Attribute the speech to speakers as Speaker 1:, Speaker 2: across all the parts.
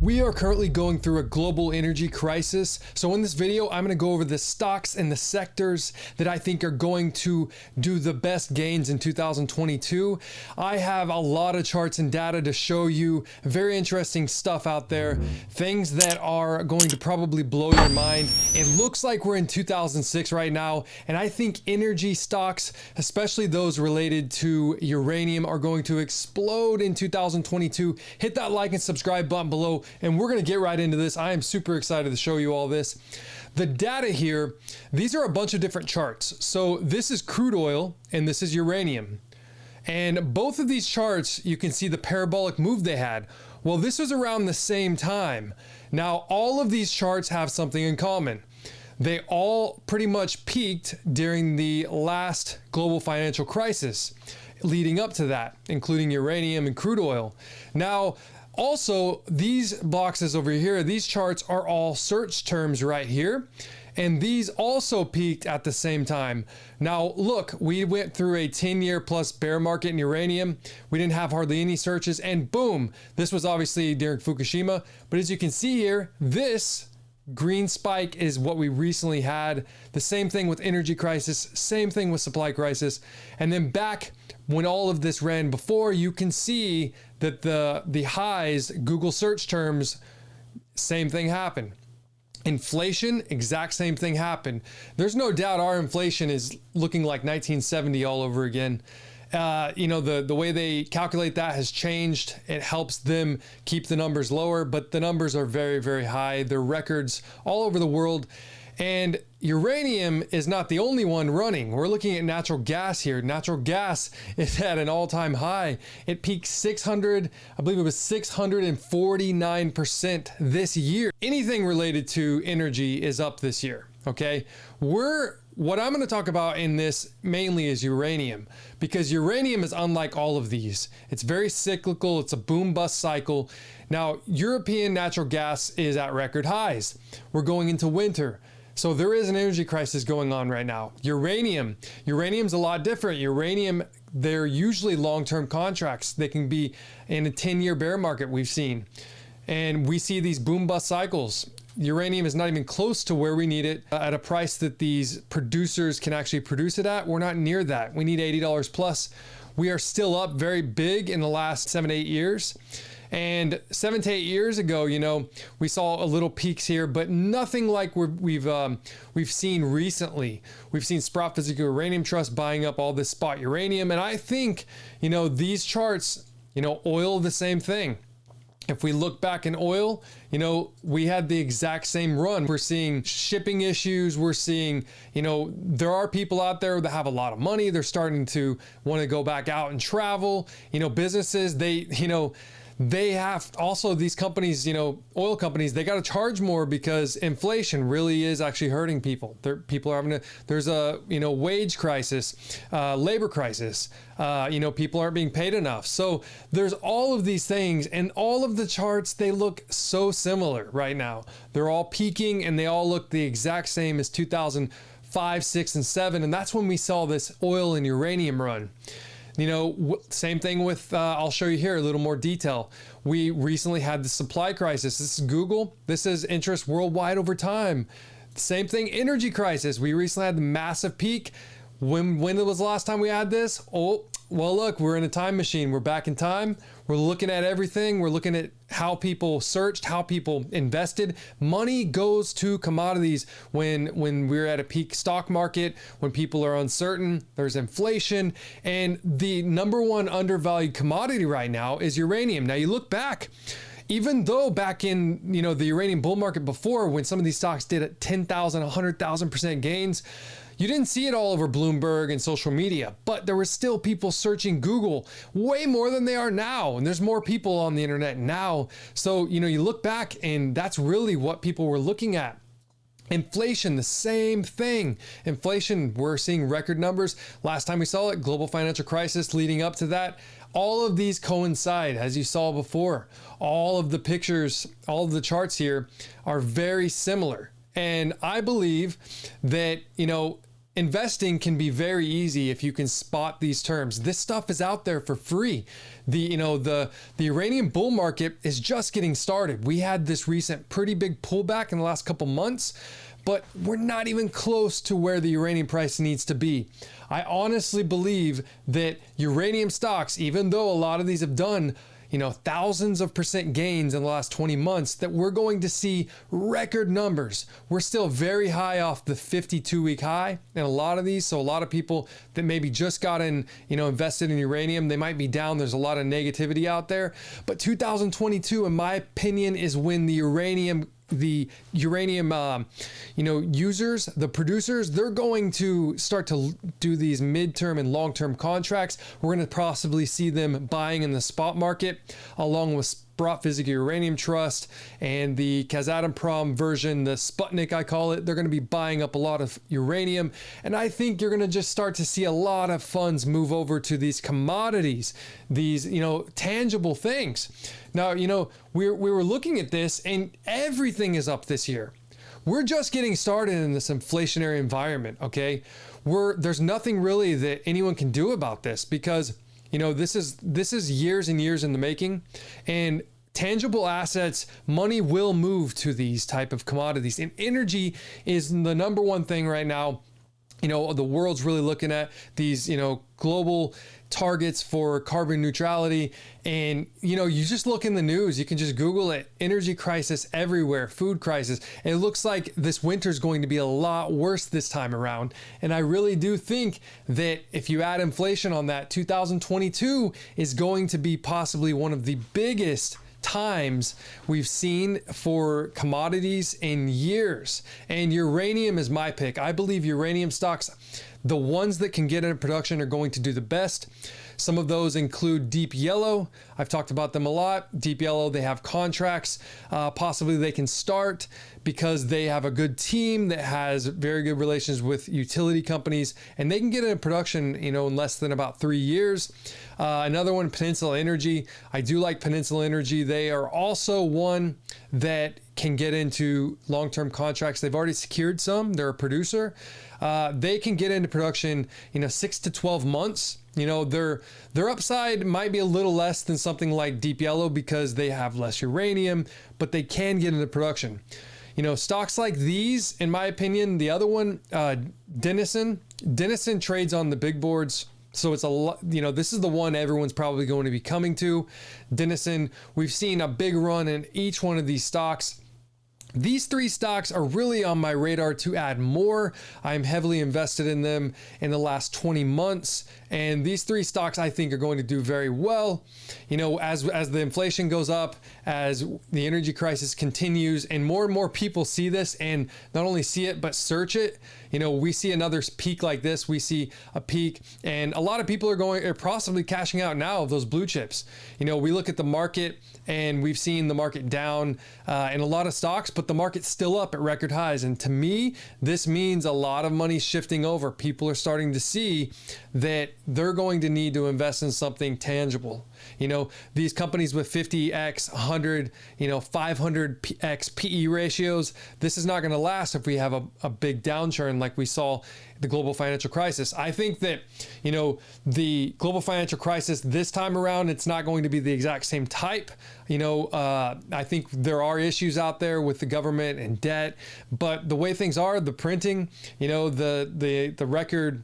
Speaker 1: We are currently going through a global energy crisis. So in this video, I'm going to go over the stocks and the sectors that I think are going to do the best gains in 2022. I have a lot of charts and data to show you. Very interesting stuff out there. Things that are going to probably blow your mind. It looks like we're in 2006 right now. And I think energy stocks, especially those related to uranium, are going to explode in 2022. Hit that like and subscribe button below. And we're going to get right into this. I am super excited to show you all this. The data here, these are a bunch of different charts. So this is crude oil and this is uranium. And both of these charts, you can see the parabolic move they had. Well, this was around the same time. Now, all of these charts have something in common. They all pretty much peaked during the last global financial crisis leading up to that, including uranium and crude oil. Now, also, these boxes over here, these charts are all search terms right here. And these also peaked at the same time. Now, look, we went through a 10-year plus bear market in uranium. We didn't have hardly any searches, and boom, this was obviously during Fukushima. But as you can see here, this green spike is what we recently had. The same thing with energy crisis, same thing with supply crisis. And then back when all of this ran before, you can see that the highs, Google search terms, same thing happened. Inflation, exact same thing happened. There's no doubt our inflation is looking like 1970 all over again. The way they calculate that has changed. It helps them keep the numbers lower, but the numbers are very, very high. They're records all over the world. And uranium is not the only one running. We're looking at natural gas here. Natural gas is at an all-time high. It peaked 649% this year. Anything related to energy is up this year, okay? What I'm going to talk about in this mainly is uranium, because uranium is unlike all of these. It's very cyclical. It's a boom-bust cycle. Now, European natural gas is at record highs. We're going into winter. So there is an energy crisis going on right now. Uranium's a lot different. Uranium, they're usually long-term contracts. They can be in a 10-year bear market we've seen. And we see these boom-bust cycles. Uranium is not even close to where we need it at a price that these producers can actually produce it at. We're not near that. We need $80 plus. We are still up very big in the last 7 to 8 years. And 7 to 8 years ago, we saw a little peaks here, but nothing like we've seen recently. We've seen Sprott Physical Uranium Trust buying up all this spot uranium. And I think, these charts, oil, the same thing. If we look back in oil, we had the exact same run. We're seeing shipping issues. We're seeing, there are people out there that have a lot of money. They're starting to want to go back out and travel. Businesses, they have also these companies, oil companies, they got to charge more because inflation really is actually hurting people. People are there's a, wage crisis, labor crisis, people aren't being paid enough. So there's all of these things, and all of the charts, they look so similar right now. They're all peaking and they all look the exact same as 2005, 6, and 7. And that's when we saw this oil and uranium run. Same thing with, I'll show you here a little more detail. We recently had the supply crisis. This is Google. This is interest worldwide over time. Same thing, energy crisis. We recently had the massive peak. When was the last time we had this? Oh, well, look, we're in a time machine. We're back in time. We're looking at everything. We're looking at how people searched, how people invested. Money goes to commodities when we're at a peak stock market, when people are uncertain, there's inflation. And the number one undervalued commodity right now is uranium. Now you look back, even though back in, the uranium bull market before, when some of these stocks did at 10,000, 100,000% gains, you didn't see it all over Bloomberg and social media, but there were still people searching Google way more than they are now. And there's more people on the internet now. So, you look back and that's really what people were looking at. Inflation, the same thing. Inflation, we're seeing record numbers. Last time we saw it, global financial crisis leading up to that. All of these coincide, as you saw before. All of the pictures, all of the charts here are very similar. And I believe that, investing can be very easy if you can spot these terms. This stuff is out there for free. The uranium bull market is just getting started. We had this recent pretty big pullback in the last couple months, but we're not even close to where the uranium price needs to be. I honestly believe that uranium stocks, even though a lot of these have done thousands of percent gains in the last 20 months, that we're going to see record numbers. We're still very high off the 52-week high in a lot of these. So a lot of people that maybe just got in, invested in uranium, they might be down. There's a lot of negativity out there. But 2022, in my opinion, is when the uranium users, the producers, they're going to start to do these midterm and long-term contracts. We're going to possibly see them buying in the spot market, along with Sprott Physical Uranium Trust and the Kazatomprom version, the Sputnik, I call it. They're going to be buying up a lot of uranium. And I think you're going to just start to see a lot of funds move over to these commodities, these, tangible things. Now, we were looking at this and everything is up this year. We're just getting started in this inflationary environment, okay? There's nothing really that anyone can do about this because, this is years and years in the making, and tangible assets, money will move to these type of commodities. And energy is the number one thing right now. The world's really looking at these, global targets for carbon neutrality. And, you just look in the news, you can just Google it, energy crisis everywhere, food crisis. It looks like this winter is going to be a lot worse this time around. And I really do think that if you add inflation on that, 2022 is going to be possibly one of the biggest times we've seen for commodities in years. And uranium is my pick. I believe uranium stocks, the ones that can get into production, are going to do the best. Some of those include Deep Yellow. I've talked about them a lot. Deep Yellow, they have contracts. Possibly they can start because they have a good team that has very good relations with utility companies, and they can get into production, in less than about 3 years. Another one, Peninsula Energy. I do like Peninsula Energy. They are also one that can get into long-term contracts. They've already secured some. They're a producer. They can get into production, 6 to 12 months. Their upside might be a little less than something like Deep Yellow because they have less uranium, but they can get into production. Stocks like these, in my opinion, the other one, Denison trades on the big boards. So it's a lot, this is the one everyone's probably going to be coming to. Denison, we've seen a big run in each one of these stocks. These three stocks are really on my radar to add more. I'm heavily invested in them in the last 20 months. And these three stocks I think are going to do very well. As the inflation goes up, as the energy crisis continues, and more people see this, and not only see it, but search it. We see another peak like this. We see a peak, and a lot of people are possibly cashing out now of those blue chips. We look at the market, and we've seen the market down in a lot of stocks, but the market's still up at record highs. And to me, this means a lot of money shifting over. People are starting to see that they're going to need to invest in something tangible. These companies with 50x, 100, 500x PE ratios, this is not going to last if we have a big downturn like we saw the global financial crisis. I think that, the global financial crisis this time around, it's not going to be the exact same type. I think there are issues out there with the government and debt, but the way things are, the printing, the record,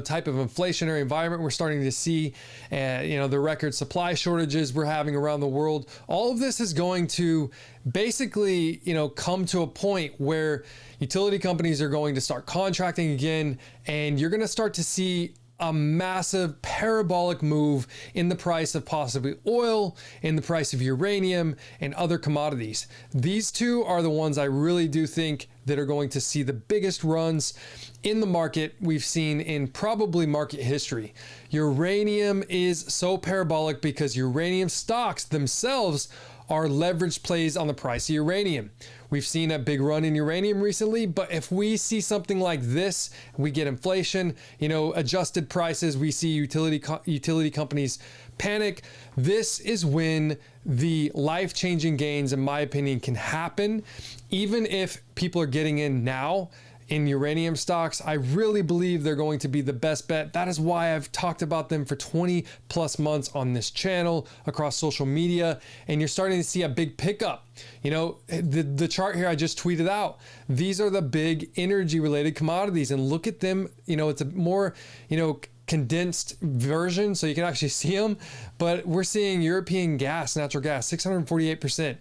Speaker 1: type of inflationary environment we're starting to see, the record supply shortages we're having around the world, all of this is going to basically, come to a point where utility companies are going to start contracting again, and you're going to start to see a massive parabolic move in the price of possibly oil, in the price of uranium, and other commodities. These two are the ones I really do think that are going to see the biggest runs in the market we've seen in probably market history. Uranium is so parabolic because uranium stocks themselves are leveraged plays on the price of uranium. We've seen a big run in uranium recently, but if we see something like this, we get inflation, adjusted prices, we see utility companies panic. This is when the life-changing gains, in my opinion, can happen. Even if people are getting in now, in uranium stocks. I really believe they're going to be the best bet. That is why I've talked about them for 20 plus months on this channel, across social media, and you're starting to see a big pickup. You know, the chart here I just tweeted out, these are the big energy related commodities, and look at them. You know, it's a more, you know, condensed version so you can actually see them, but we're seeing European gas, natural gas, 648%.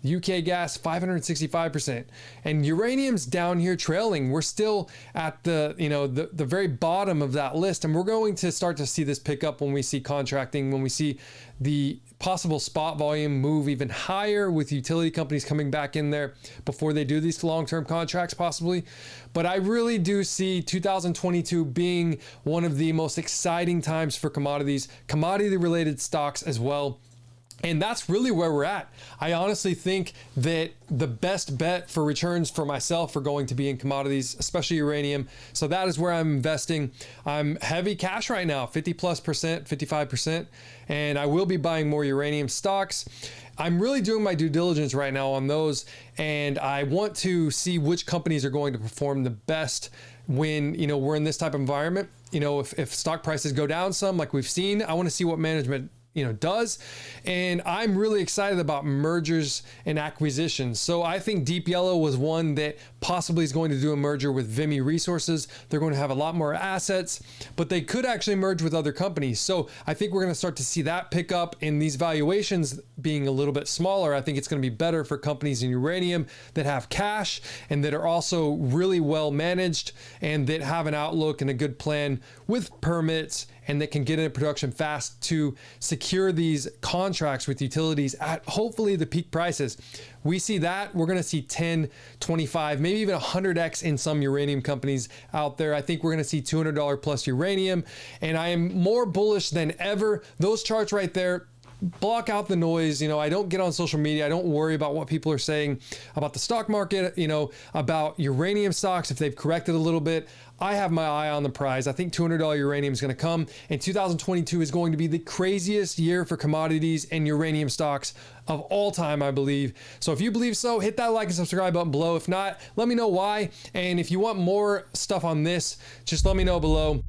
Speaker 1: UK gas 565%, and uranium's down here trailing. We're still at the, you know, the very bottom of that list, and we're going to start to see this pick up when we see contracting, when we see the possible spot volume move even higher with utility companies coming back in there before they do these long-term contracts possibly. But I really do see 2022 being one of the most exciting times for commodities, commodity related stocks as well. And that's really where we're at. I honestly think that the best bet for returns for myself are going to be in commodities, especially uranium. So that is where I'm investing. I'm heavy cash right now, 50+%, 55%, and I will be buying more uranium stocks. I'm really doing my due diligence right now on those, and I want to see which companies are going to perform the best when, you know, we're in this type of environment. You know, if stock prices go down some, like we've seen, I want to see what management, you know, does. And I'm really excited about mergers and acquisitions. So I think Deep Yellow was one that possibly is going to do a merger with Vimy Resources. They're going to have a lot more assets, but they could actually merge with other companies. So I think we're going to start to see that pick up, and these valuations being a little bit smaller. I think it's going to be better for companies in uranium that have cash and that are also really well managed and that have an outlook and a good plan with permits, and that can get into production fast to secure these contracts with utilities at hopefully the peak prices. We see that we're going to see 10, 25, maybe even 100x in some uranium companies out there. I think we're going to see $200 plus uranium, and I am more bullish than ever. Those charts right there, block out the noise. You know, I don't get on social media. I don't worry about what people are saying about the stock market, you know, about uranium stocks. If they've corrected a little bit, I have my eye on the prize. I think $200 uranium is going to come, and 2022 is going to be the craziest year for commodities and uranium stocks of all time, I believe. So if you believe so, hit that like and subscribe button below. If not, let me know why. And if you want more stuff on this, just let me know below.